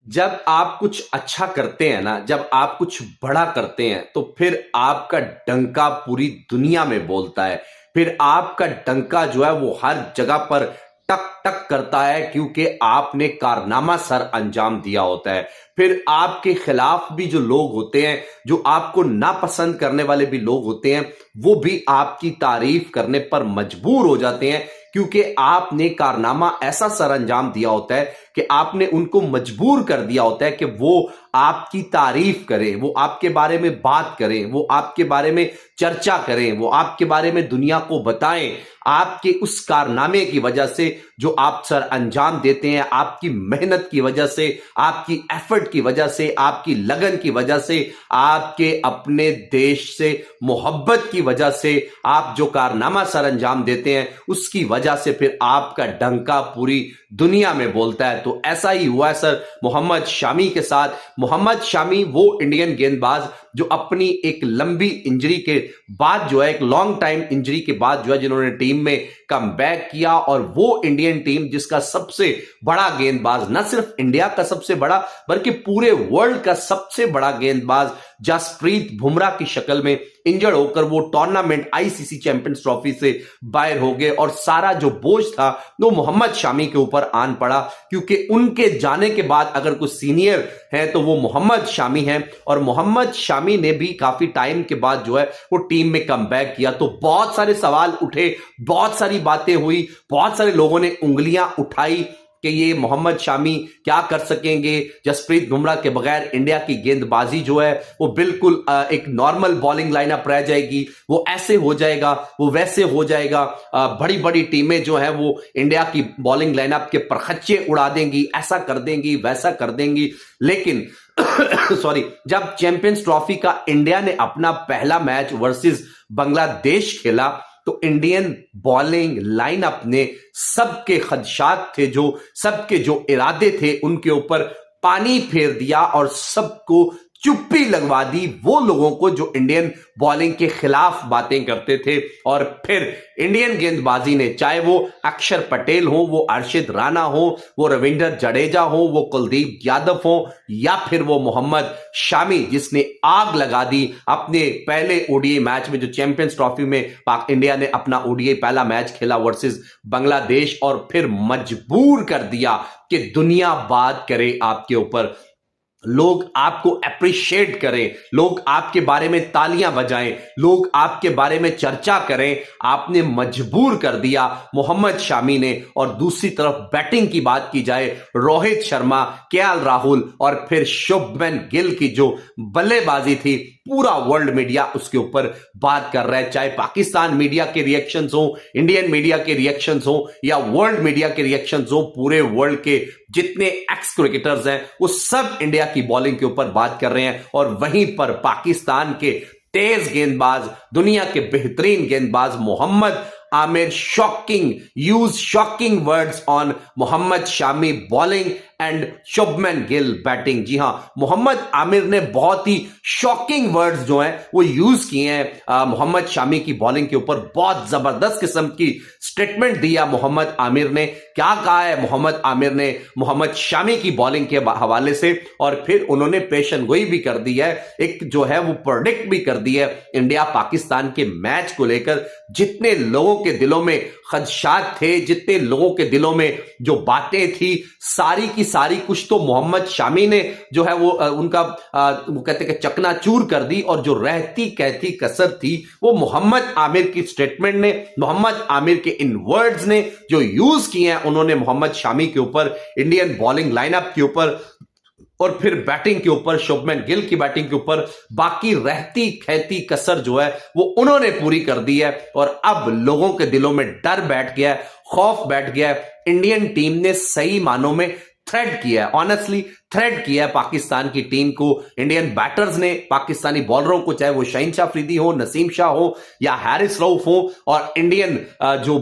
जब आप कुछ अच्छा करते हैं ना, जब आप कुछ बड़ा करते हैं, तो फिर आपका डंका पूरी दुनिया में बोलता है। फिर आपका डंका जो है वो हर जगह पर टक टक करता है, क्योंकि आपने कारनामा सर अंजाम दिया होता है। फिर आपके खिलाफ भी जो लोग होते हैं, जो आपको नापसंद करने वाले भी लोग होते हैं, वो भी आपकी तारीफ करने पर मजबूर हो जाते हैं, क्योंकि आपने कारनामा ऐसा सर अंजाम दिया होता है कि आपने उनको मजबूर कर दिया होता है कि वो आपकी तारीफ करें, वो आपके बारे में बात करें, वो आपके बारे में चर्चा करें, वो आपके बारे में दुनिया को बताएं। आपके उस कारनामे की वजह से जो आप सर अंजाम देते हैं, आपकी मेहनत की वजह से, आपकी एफर्ट की वजह से, आपकी लगन की वजह से, आपके अपने देश से मोहब्बत की वजह से आप जो कारनामा सर अंजाम देते हैं, उसकी वजह से फिर आपका डंका पूरी दुनिया में बोलता है। तो ऐसा ही हुआ है सर मोहम्मद शामी के साथ। मोहम्मद शामी वो इंडियन गेंदबाज जो अपनी एक लंबी इंजरी के बाद जो है, एक लॉन्ग टाइम इंजरी के बाद जो है, जिन्होंने टीम में कम बैक किया, और वो इंडियन टीम जिसका सबसे बड़ा गेंदबाज, न सिर्फ इंडिया का सबसे बड़ा बल्कि पूरे वर्ल्ड का सबसे बड़ा गेंदबाज जसप्रीत बुमराह की शक्ल में इंजर्ड होकर वो टूर्नामेंट आईसीसी चैंपियंस ट्रॉफी से बाहर हो गए, और सारा जो बोझ था वो मोहम्मद शामी के ऊपर आन पड़ा, क्योंकि उनके जाने के बाद अगर कुछ सीनियर है तो वो मोहम्मद शामी हैं। और मोहम्मद शामी ने भी काफी टाइम के बाद जो है वो टीम में कमबैक किया। तो बहुत सारे सवाल उठे, बहुत सारी बातें हुई, बहुत सारे लोगों ने उंगलियां उठाई कि ये मोहम्मद शामी क्या कर सकेंगे, जसप्रीत बुमराह के बगैर इंडिया की गेंदबाजी जो है वो बिल्कुल एक नॉर्मल बॉलिंग लाइनअप रह जाएगी, वो ऐसे हो जाएगा, वो वैसे हो जाएगा, बड़ी बड़ी टीमें जो है वो इंडिया की बॉलिंग लाइनअप के परखच्चे उड़ा देंगी, ऐसा कर देंगी, वैसा कर देंगी। लेकिन सॉरी, जब चैंपियंस ट्रॉफी का इंडिया ने अपना पहला मैच वर्सेस बांग्लादेश खेला, तो इंडियन बॉलिंग लाइनअप ने सबके खदशात थे, जो सबके जो इरादे थे उनके ऊपर पानी फेर दिया, और सबको चुप्पी लगवा दी वो लोगों को जो इंडियन बॉलिंग के खिलाफ बातें करते थे। और फिर इंडियन गेंदबाजी ने, चाहे वो अक्षर पटेल हो, वो अर्शिद राणा हो, वो रविंद्र जडेजा हो, वो कुलदीप यादव हो, या फिर वो मोहम्मद शामी जिसने आग लगा दी अपने पहले ओडीआई मैच में, जो चैंपियंस ट्रॉफी में इंडिया ने अपना ओडीआई पहला मैच खेला वर्सेस बांग्लादेश, और फिर मजबूर कर दिया कि दुनिया बात करे आपके ऊपर, लोग आपको अप्रिशिएट करें, लोग आपके बारे में तालियां बजाएं, लोग आपके बारे में चर्चा करें। आपने मजबूर कर दिया मोहम्मद शामी ने। और दूसरी तरफ बैटिंग की बात की जाए, रोहित शर्मा, केएल राहुल और फिर शुभमन गिल की जो बल्लेबाजी थी, पूरा वर्ल्ड मीडिया उसके ऊपर बात कर रहा है। चाहे पाकिस्तान मीडिया के रिएक्शंस हो, इंडियन मीडिया के रिएक्शंस हो, या वर्ल्ड मीडिया के रिएक्शंस हो, पूरे वर्ल्ड के जितने एक्स क्रिकेटर्स हैं वो सब इंडिया की बॉलिंग के ऊपर बात कर रहे हैं। और वहीं पर पाकिस्तान के तेज गेंदबाज, दुनिया के बेहतरीन गेंदबाज Mohammad Aamir shocking words on Mohammad Shami bowling and Shubman Gill batting. जी हां, मोहम्मद आमिर ने बहुत ही शॉकिंग वर्ड्स जो हैं वो यूज किए हैं मोहम्मद शामी की बॉलिंग के ऊपर। बहुत जबरदस्त किस्म की स्टेटमेंट दिया मोहम्मद आमिर ने। क्या कहा है मोहम्मद आमिर ने मोहम्मद शामी की बॉलिंग के हवाले से, और फिर उन्होंने पेशन गोई भी कर दी है, एक जो है वो प्रोडिक्ट भी कर दी है इंडिया पाकिस्तान के मैच को लेकर। जितने लोगों के दिलों में खदशात थे, जितने लोगों के दिलों में जो बातें थी, सारी की सारी कुछ तो मोहम्मद शामी ने जो है वो उनका वो कहते कि चकनाचूर कर दी, और जो रहती कहती कसर थी वो मोहम्मद आमिर की स्टेटमेंट ने, मोहम्मद आमिर के इन वर्ड्स ने जो यूज किए हैं उन्होंने मोहम्मद शामी के ऊपर, इंडियन बॉलिंग लाइनअप के ऊपर, और फिर बैटिंग के ऊपर, शुभमन गिल की बैटिंग के ऊपर, बाकी रहती कहती कसर जो है वो उन्होंने पूरी कर दी है। और अब लोगों के दिलों में डर बैठ गया है, खौफ बैठ गया है। इंडियन टीम ने सही मानों में थ्रेड किया है, ऑनेस्टली थ्रेड किया है पाकिस्तान की टीम को। इंडियन बैटर्स ने पाकिस्तानी बॉलरों को, चाहे वो शहीनशाह अफरीदी हो, नसीम शाह हो या हारिस रऊफ हो, और इंडियन जो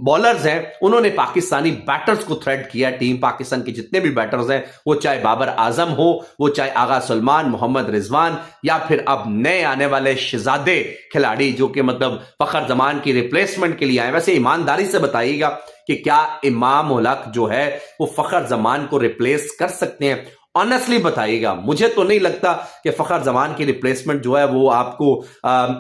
बॉलर्स हैं उन्होंने पाकिस्तानी बैटर्स को थ्रेड किया। टीम पाकिस्तान के जितने भी बैटर्स हैं, वो चाहे बाबर आजम हो, वो चाहे आगा सलमान, मोहम्मद रिजवान, या फिर अब नए आने वाले शहजादे खिलाड़ी जो कि मतलब फखर जमान की रिप्लेसमेंट के लिए आए। वैसे ईमानदारी से बताइएगा कि क्या इमाम उल हक जो है वो फखर जमान को रिप्लेस कर सकते हैं? ऑनेस्टली बताइएगा, मुझे तो नहीं लगता कि फखर जमान की रिप्लेसमेंट जो है वो आपको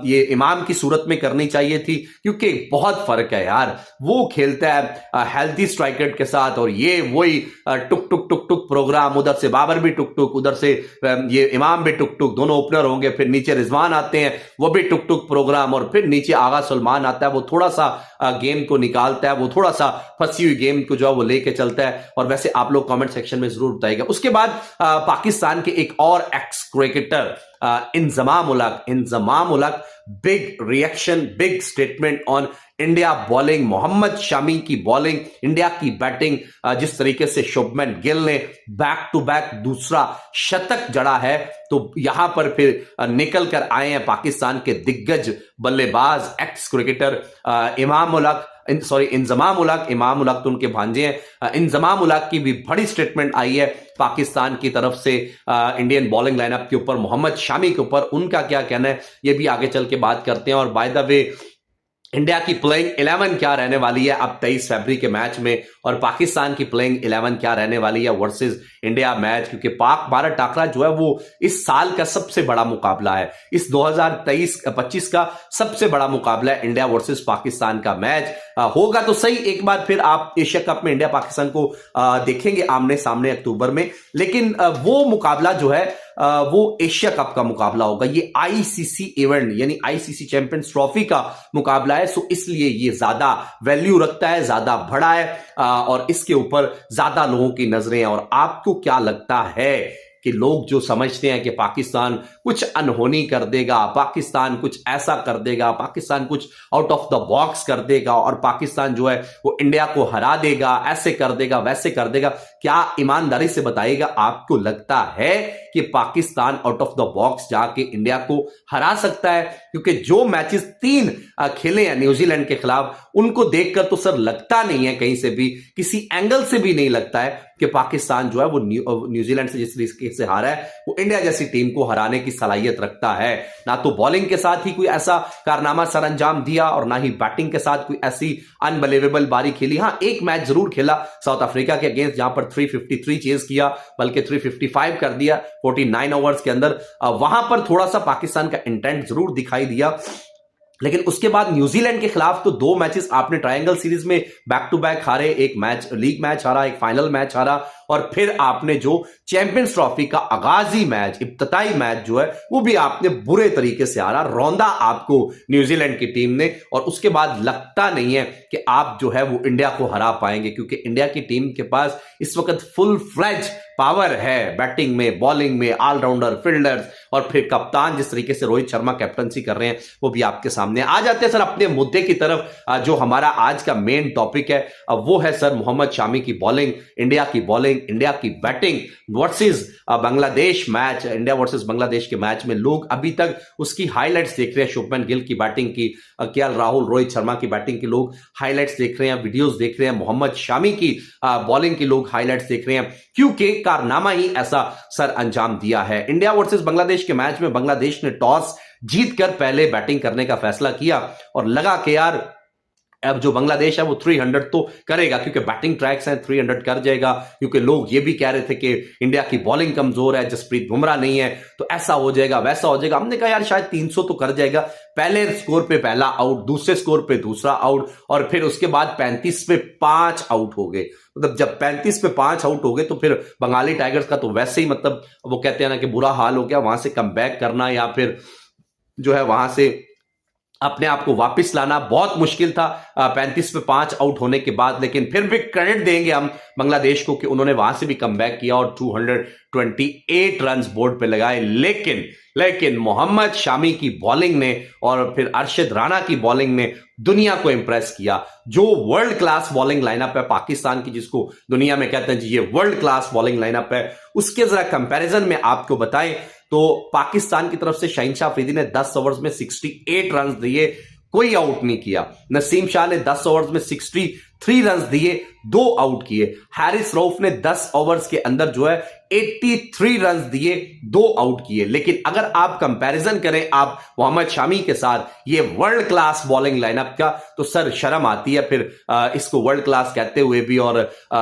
ये इमाम की सूरत में करनी चाहिए थी, क्योंकि बहुत फर्क है यार। वो खेलता है हेल्थी स्ट्राइक रेट के साथ और ये वही टुक टुक टुक टुक प्रोग्राम, उधर से बाबर भी टुक टुक, उधर से ये इमाम भी टुक टुक, दोनों ओपनर होंगे, फिर नीचे रिजवान आते हैं वो भी टुक टुक प्रोग्राम, और फिर नीचे आगा सलमान आता है, वो थोड़ा सा गेम को निकालता है, वो थोड़ा सा फंसी हुई गेम को जो है वो लेके चलता है। और वैसे आप लोग कमेंट सेक्शन में जरूर बताइएगा। उसके बाद पाकिस्तान के एक और x cricketer Inzamam ul Haq, big reaction, big statement on India bowling, Mohammad Shami की बॉलिंग, इंडिया की बैटिंग, जिस तरीके से शुभमन गिल ने बैक टू बैक दूसरा शतक जड़ा है, तो यहां पर फिर निकल कर आए हैं पाकिस्तान के दिग्गज बल्लेबाज एक्स क्रिकेटर इंजमाम उल हक। इमाम उल हक तो उनके भांजे हैं। इंजमाम उल हक की भी बड़ी स्टेटमेंट आई है पाकिस्तान की तरफ से इंडियन बॉलिंग लाइनअप के ऊपर, मोहम्मद शामी के ऊपर। उनका क्या कहना है ये भी आगे चल के बात करते हैं। और बाय द वे, इंडिया की प्लेइंग 11 क्या रहने वाली है अब 23 फरवरी के मैच में, और पाकिस्तान की प्लेइंग 11 क्या रहने वाली है वर्सेस इंडिया मैच, क्योंकि पाक भारत टाकरा जो है वो इस साल का सबसे बड़ा मुकाबला है, इस 2023-25 का सबसे बड़ा मुकाबला है। इंडिया वर्सेस पाकिस्तान का मैच होगा तो सही, एक बार फिर आप एशिया कप में इंडिया पाकिस्तान को देखेंगे आमने सामने अक्टूबर में, लेकिन वो मुकाबला जो है वो एशिया कप का मुकाबला होगा। ये आईसीसी इवेंट यानी आईसीसी चैंपियंस ट्रॉफी का मुकाबला है, सो इसलिए ये ज्यादा वैल्यू रखता है, ज्यादा बड़ा है और इसके ऊपर ज्यादा लोगों की नजरें हैं। और आपको क्या लगता है कि लोग जो समझते हैं कि पाकिस्तान कुछ अनहोनी कर देगा, पाकिस्तान कुछ ऐसा कर देगा, पाकिस्तान कुछ आउट ऑफ द बॉक्स कर देगा और पाकिस्तान जो है वो इंडिया को हरा देगा, ऐसे कर देगा, वैसे कर देगा, क्या ईमानदारी से बताइएगा आपको लगता है कि Pakistan out of the box जाके इंडिया को हरा सकता है? क्योंकि जो मैचेस 3 खेले हैं न्यूजीलैंड के खिलाफ, उनको देखकर तो सर लगता नहीं है, कहीं से भी किसी एंगल से भी नहीं लगता है कि पाकिस्तान जो है वो न्यूजीलैंड से जिस तरीके से हारा है वो इंडिया जैसी टीम को हराने की सलाहियत रखता है। ना तो बॉलिंग के साथ ही कोई ऐसा कारनामा सर अंजाम दिया और ना ही बैटिंग के साथ कोई ऐसी अनबिलीवेबल बारी खेली। हाँ, एक मैच जरूर खेला साउथ अफ्रीका के अगेंस्ट, जहां पर 353 चेज किया, बल्कि 355 कर दिया 49 ओवर्स के अंदर। वहां पर थोड़ा सा पाकिस्तान का इंटेंट जरूर दिखाई दिया, लेकिन उसके बाद न्यूजीलैंड के खिलाफ तो 2 मैचेस आपने ट्रायंगल सीरीज में बैक टू बैक हारे, एक मैच लीग मैच हारा, एक फाइनल मैच हारा, और फिर आपने जो चैंपियंस ट्रॉफी का आगाजी मैच, इब्तिदाई मैच जो है वो भी आपने बुरे तरीके से हारा, रौंदा आपको न्यूजीलैंड की टीम ने। और उसके बाद लगता नहीं है कि आप जो है वो इंडिया को हरा पाएंगे, क्योंकि इंडिया की टीम के पास इस वक्त फुल फ्लेज पावर है बैटिंग में, बॉलिंग में, ऑलराउंडर, फील्डर्स, और फिर कप्तान जिस तरीके से रोहित शर्मा कैप्टनसी कर रहे हैं वो भी आपके सामने। आ जाते हैं सर अपने मुद्दे की तरफ, जो हमारा आज का मेन टॉपिक है वो है सर मोहम्मद शामी की बॉलिंग, इंडिया की बॉलिंग, इंडिया की batting versus Bangladesh match. India versus Bangladesh के मैच में लोग अभी तक उसकी हाइलाइट्स देख रहे हैं, शुभमन गिल की बैटिंग की, केएल राहुल, रोहित शर्मा की बैटिंग की लोग हाइलाइट्स देख रहे हैं, वीडियोस देख रहे हैं, मोहम्मद शामी की बॉलिंग की लोग हाइलाइट्स देख रहे हैं, क्योंकि कारनामा ही ऐसा सर अंजाम दिया है। इंडिया वर्सेस बांग्लादेश के मैच में बांग्लादेश ने टॉस जीतकर पहले बैटिंग करने का फैसला किया और लगा कि यार अब जो बांग्लादेश है वो 300 तो करेगा, क्योंकि बैटिंग ट्रैक्स हैं, 300 कर जाएगा, क्योंकि लोग ये भी कह रहे थे कि इंडिया की बॉलिंग कमजोर है, जसप्रीत बुमराह नहीं है, तो ऐसा हो जाएगा, वैसा हो जाएगा। हमने कहा यार शायद 300 तो कर जाएगा, पहले स्कोर पे पहला आउट, दूसरे स्कोर पे दूसरा आउट, और फिर उसके बाद 35 पे 5 आउट हो गए। मतलब जब 35 पे 5 आउट हो गए तो फिर बंगाली टाइगर्स का तो वैसे ही मतलब वो कहते हैं ना कि बुरा हाल हो गया, वहां से कम बैक करना या फिर जो है वहां से अपने आप को वापस लाना बहुत मुश्किल था 35 पे 5 आउट होने के बाद। लेकिन फिर भी क्रेडिट देंगे हम बांग्लादेश को कि उन्होंने वहां से भी कमबैक किया और 228 रन बोर्ड पे लगाए। लेकिन मोहम्मद शामी की बॉलिंग ने और फिर अरशद राणा की बॉलिंग ने दुनिया को इंप्रेस किया। जो वर्ल्ड क्लास बॉलिंग लाइनअप है पाकिस्तान की, जिसको दुनिया में कहते हैं जी ये वर्ल्ड क्लास बॉलिंग लाइनअप है, उसके जरा कंपैरिजन में आपको बताएं तो पाकिस्तान की तरफ से शहीनशाह अफरीदी ने 10 ओवर्स में 68 रन दिए, कोई आउट नहीं किया। नसीम शाह ने 10 ओवर्स में रन दिए, 2 आउट किए। हैरिस रऊफ ने 10 ओवर्स के अंदर जो है 83 रन दिए, 2 आउट किए। लेकिन अगर आप कंपैरिजन करें आप मोहम्मद शामी के साथ ये वर्ल्ड क्लास बॉलिंग लाइनअप का, तो सर शर्म आती है फिर इसको वर्ल्ड क्लास कहते हुए भी और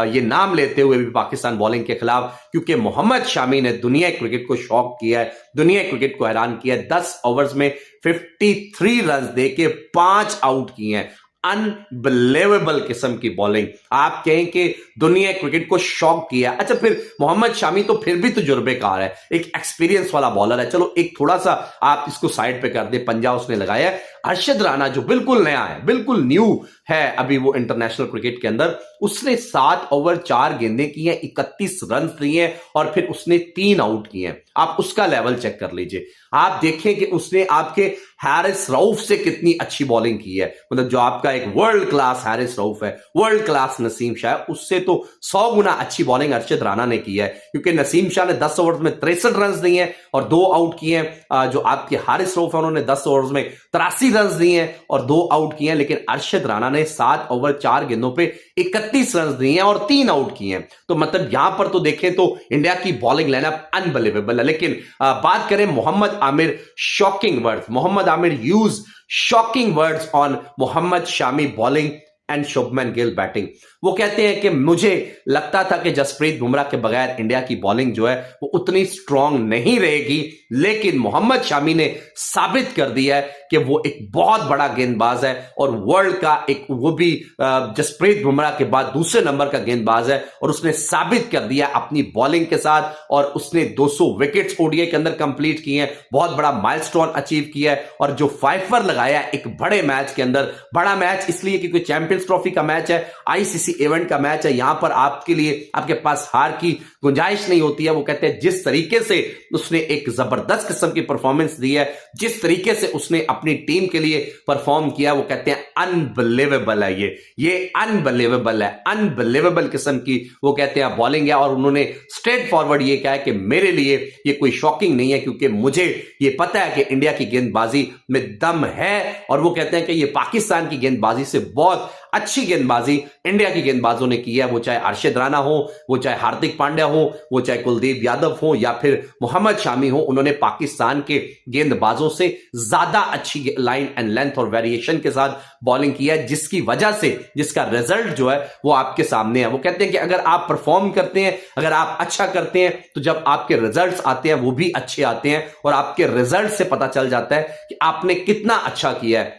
ये नाम लेते हुए भी पाकिस्तान बॉलिंग के खिलाफ, क्योंकि मोहम्मद शामी ने दुनिया क्रिकेट को शॉक किया है, दुनिया क्रिकेट को हैरान किया है। 10 ओवर्स में 53 रन देके 5 आउट किए हैं। अनबिलीवेबल किस्म की बॉलिंग, आप कहें कि दुनिया क्रिकेट को शॉक किया। अच्छा, फिर मोहम्मद शामी तो फिर भी तजुर्बेकार है, एक एक्सपीरियंस वाला बॉलर है। चलो एक थोड़ा सा आप इसको साइड पे कर दे, पंजा उसने लगाया है। अरशद राना जो बिल्कुल नया है, बिल्कुल न्यू है अभी वो इंटरनेशनल क्रिकेट के अंदर, उसने 7 ओवर 4 गेंदें की हैं, 31 रन दिए और फिर उसने 3 आउट किए हैं। आप उसका लेवल चेक कर लीजिए, आप देखें कि उसने आपके हैरिस रऊफ से कितनी अच्छी बॉलिंग की है। मतलब जो आपका एक वर्ल्ड क्लास हैरिस रऊफ है, वर्ल्ड क्लास नसीम शाह, उससे तो 100 गुना अच्छी बॉलिंग अरशद राना ने की है, क्योंकि नसीम शाह ने 10 ओवर में 63 रन दिए हैं और 2 आउट किए हैं। जो आपके हारिस रऊफ है उन्होंने 10 ओवर में 83 रन दिए हैं और 2 आउट किए हैं। लेकिन अरशद राना ने 7 ओवर 4 गेंदों पे 31 रन दिए हैं और 3 आउट किए हैं। तो मतलब यहां पर तो देखें तो इंडिया की बॉलिंग लाइनअप अनबिलीवेबल है। लेकिन बात करें Mohammad Aamir shocking words, Mohammad Amir use shocking words on Mohammad Shami bowling and Shubman Gill batting. वो कहते हैं कि मुझे लगता था कि जसप्रीत बुमराह के बगैर इंडिया की बॉलिंग जो है वो उतनी स्ट्रांग नहीं रहेगी, लेकिन मोहम्मद शामी ने साबित कर दिया है कि वो एक बहुत बड़ा गेंदबाज है और वर्ल्ड का एक, वो भी जसप्रीत बुमराह के बाद दूसरे नंबर का गेंदबाज है। और उसने साबित कर दिया अपनी बॉलिंग के साथ, और उसने 200 विकेट्स ओडीआई के अंदर कंप्लीट किए हैं, बहुत बड़ा माइलस्टोन अचीव किया है। और जो फाइफर लगाया एक बड़े मैच के अंदर, बड़ा मैच इसलिए क्योंकि चैंपियंस ट्रॉफी का मैच है, आईसीसी इवेंट का मैच है, यहां पर आपके लिए आपके पास हार की गुंजाइश नहीं होती है। वो कहते हैं जिस तरीके से उसने एक जबरदस्त किस्म की परफॉर्मेंस दी है, जिस तरीके से उसने अपनी टीम के लिए परफॉर्म किया, वो कहते हैं अनबिलीवेबल है। ये अनबिलीवेबल है, अनबिलीवेबल किस्म की वो कहते हैं बॉलिंग है। और उन्होंने स्ट्रेट फॉरवर्ड ये कहा है कि मेरे लिए ये कोई शॉकिंग नहीं है, क्योंकि मुझे ये पता है कि इंडिया की गेंदबाजी में दम है। और वो कहते हैं कि ये पाकिस्तान की गेंदबाजी से बहुत अच्छी गेंदबाजी इंडिया की गेंदबाजों ने की है, वो चाहे अरशद राना हो, वो चाहे हार्दिक पांड्या हो, वो चाहे कुलदीप यादव हो या फिर मोहम्मद शामी हो। उन्होंने पाकिस्तान के गेंदबाजों से ज्यादा अच्छी लाइन एंड लेंथ और वेरिएशन के साथ बॉलिंग की है, जिसकी वजह से जिसका रिजल्ट जो है वो आपके सामने है। वो कहते हैं कि अगर आप परफॉर्म करते हैं, अगर आप अच्छा करते हैं, तो जब आपके रिजल्ट्स आते हैं वो भी अच्छे आते हैं और आपके रिजल्ट से पता चल जाता है कि आपने कितना अच्छा किया है।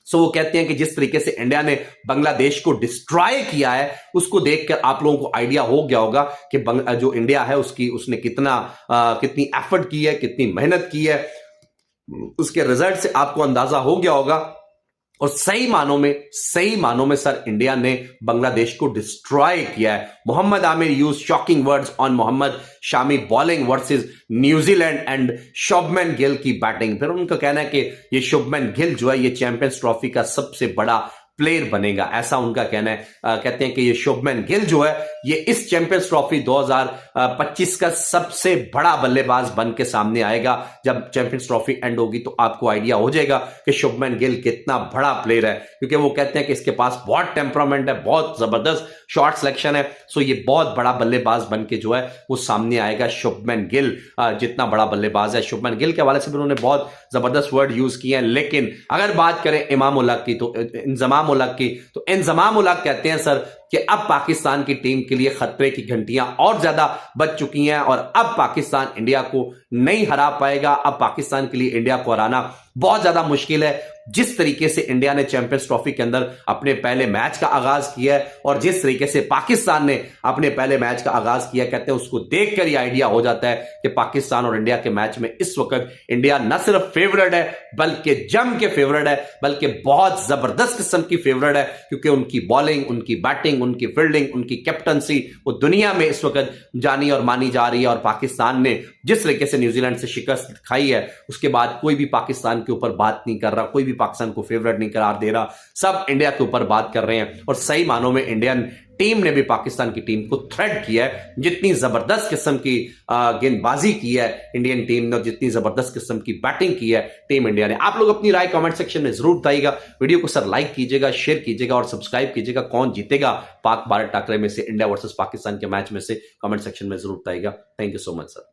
सो वो कहते हैं कि जिस तरीके से इंडिया ने बांग्लादेश को डिस्ट्रॉय किया है, उसको देखकर आप लोगों को आइडिया हो गया होगा कि जो इंडिया है उसने कितनी एफर्ट की है, कितनी मेहनत की है, उसके रिजल्ट से आपको अंदाजा हो गया होगा। और सही मानों में सर इंडिया ने बांग्लादेश को डिस्ट्रॉय किया है। Mohammad Amir use shocking words on Mohammad Shami bowling versus New Zealand and Shubman Gill की बैटिंग। फिर उनका कहना है कि ये शुभमन गिल जो है ये चैंपियंस ट्रॉफी का सबसे बड़ा प्लेयर बनेगा, ऐसा उनका कहना है। कहते हैं कि ये शुभमन गिल जो है ये इस चैंपियंस ट्रॉफी 2025 का सबसे बड़ा बल्लेबाज बन के सामने आएगा। जब चैंपियंस ट्रॉफी एंड होगी तो आपको आइडिया हो जाएगा कि शुभमन गिल कितना बड़ा प्लेयर है, क्योंकि वो कहते हैं कि इसके पास बहुत टेम्परामेंट है, बहुत जबरदस्त शॉट सिलेक्शन है। सो ये बहुत बड़ा बल्लेबाज बन के जो है वो सामने आएगा शुभमन गिल, जितना बड़ा बल्लेबाज है। शुभमन गिल के हवाले से भी उन्होंने बहुत जबरदस्त वर्ड यूज किए हैं। लेकिन अगर बात करें इमाम उल-हक की, तो इंजमाम उल-हक कहते हैं सर कि अब पाकिस्तान की टीम के लिए खतरे की घंटियां और ज्यादा बज चुकी हैं और अब पाकिस्तान इंडिया को नहीं हरा पाएगा। अब पाकिस्तान के लिए इंडिया को हराना बहुत ज्यादा मुश्किल है। जिस तरीके से इंडिया ने चैंपियंस ट्रॉफी के अंदर अपने पहले मैच का आगाज किया है और जिस तरीके से पाकिस्तान ने अपने पहले मैच का आगाज किया, कहते हैं उसको देखकर ही आइडिया हो जाता है कि पाकिस्तान और इंडिया के मैच में इस वक्त इंडिया न सिर्फ फेवरेट है बल्कि जम के फेवरेट है, बल्कि बहुत जबरदस्त किस्म की फेवरेट है, क्योंकि उनकी बॉलिंग, उनकी बैटिंग, उनकी फील्डिंग, उनकी कैप्टनसी वो दुनिया में इस वक्त जानी और मानी जा रही है। और पाकिस्तान ने जिस तरीके से न्यूजीलैंड से शिकस्त खाई है उसके बाद कोई भी पाकिस्तान के ऊपर बात नहीं कर रहा, कोई भी पाकिस्तान को फेवरेट नहीं करार दे रहा, सब इंडिया के ऊपर बात कर रहे हैं। और सही मानों में इंडियन टीम ने भी पाकिस्तान की टीम को थ्रेट किया है। जितनी जबरदस्त किस्म की गेंदबाजी की है इंडियन टीम ने और जितनी जबरदस्त किस्म की बैटिंग की है टीम इंडिया ने। आप लोग अपनी राय कमेंट सेक्शन में जरूर बताइएगा। वीडियो को सर लाइक कीजिएगा, शेयर कीजिएगा और सब्सक्राइब कीजिएगा। कौन जीतेगा पाक भारत टाकरे में से, इंडिया वर्सेस पाकिस्तान के मैच में से, कमेंट सेक्शन में जरूर बताइएगा। Thank you so much sir.